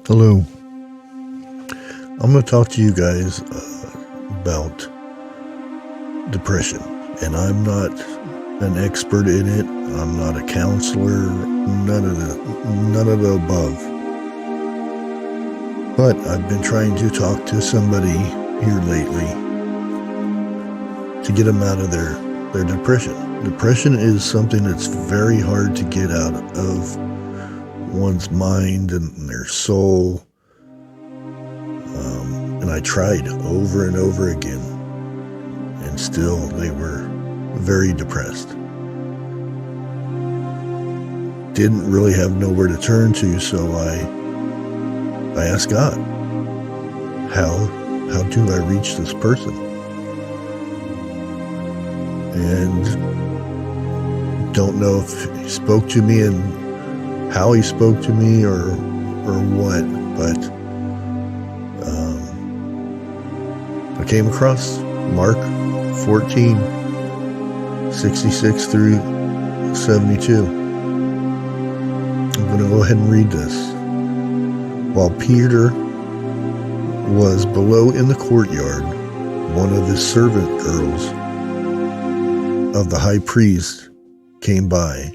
Hello. I'm going to talk to you guys about depression, and I'm not an expert in it. I'm not a counselor, none of the above. But I've been trying to talk to somebody here lately to get them out of their depression. Depression is something that's very hard to get out of one's mind and their soul. And I tried over and over again, and still they were very depressed. Didn't really have nowhere to turn to, so I asked God, how do I reach this person? And don't know if he spoke to me and how he spoke to me or what, but I came across Mark 14:66 through 72. I'm going to go ahead and read this. While Peter was below in the courtyard, one of his servant girls of the high priest came by.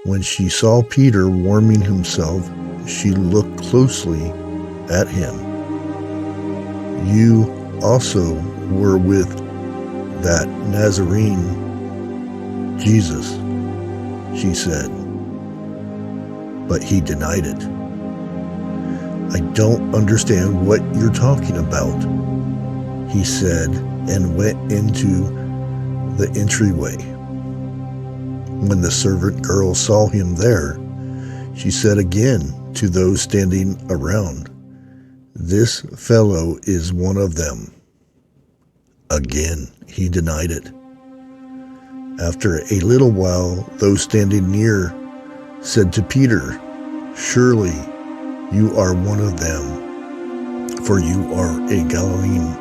When she saw Peter warming himself, she looked closely at him. "You also were with that Nazarene, Jesus," she said. But he denied it. "I don't understand what you're talking about," he said, and went into the entryway. When the servant girl saw him there, she said again to those standing around, "This fellow is one of them." Again, he denied it. After a little while, those standing near said to Peter, "Surely you are one of them, for you are a Galilean."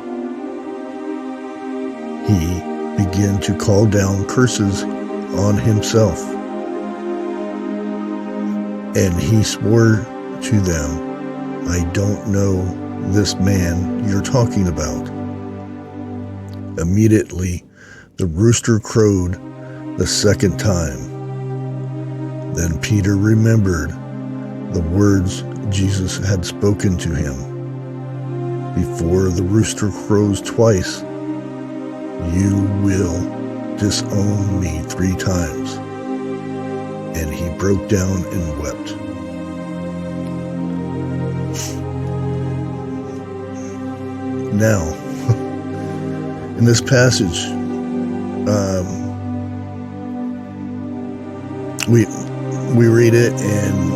He began to call down curses on himself, and he swore to them, "I don't know this man you're talking about." Immediately, the rooster crowed the second time. Then Peter remembered the words Jesus had spoken to him. "Before the rooster crows twice, you will disown me 3 times." And he broke down and wept. Now, in this passage, we read it and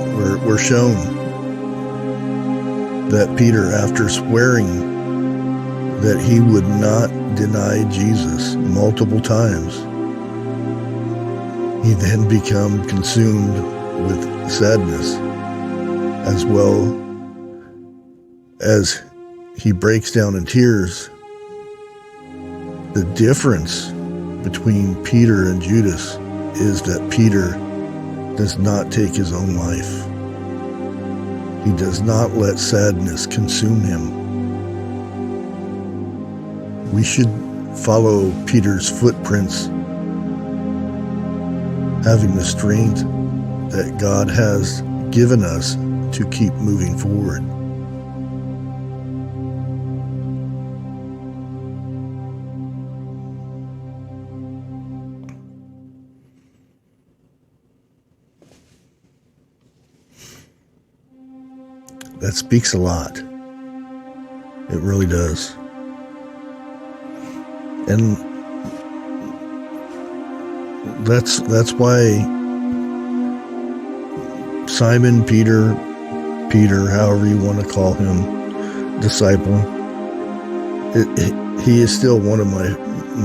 we're shown that Peter, after swearing that he would not deny Jesus multiple times, he then become consumed with sadness, as well as he breaks down in tears. The difference between Peter and Judas is that Peter does not take his own life. He does not let sadness consume him. We should follow Peter's footprints, having the strength that God has given us to keep moving forward. That speaks a lot. It really does. And that's why Simon Peter, however you want to call him, disciple, he is still one of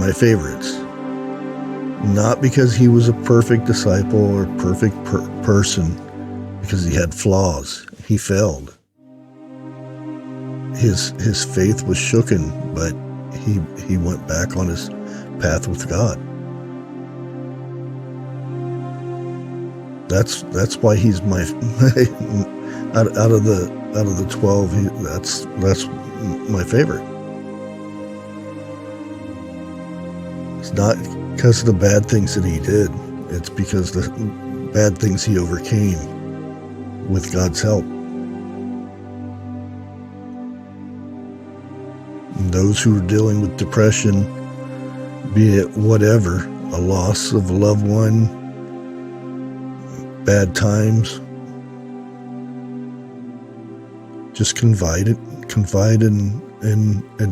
my favorites. Not because he was a perfect disciple or perfect person, because he had flaws. He failed. His faith was shooken, but he went back on his path with God. That's why he's my out of the 12. That's my favorite. It's not because of the bad things that he did. It's because the bad things he overcame with God's help. And those who are dealing with depression, be it whatever, a loss of a loved one, bad times, just confide in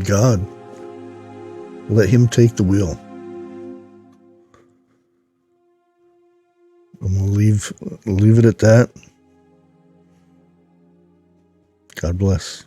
God. Let him take the wheel. I'm going to leave it at that. God bless.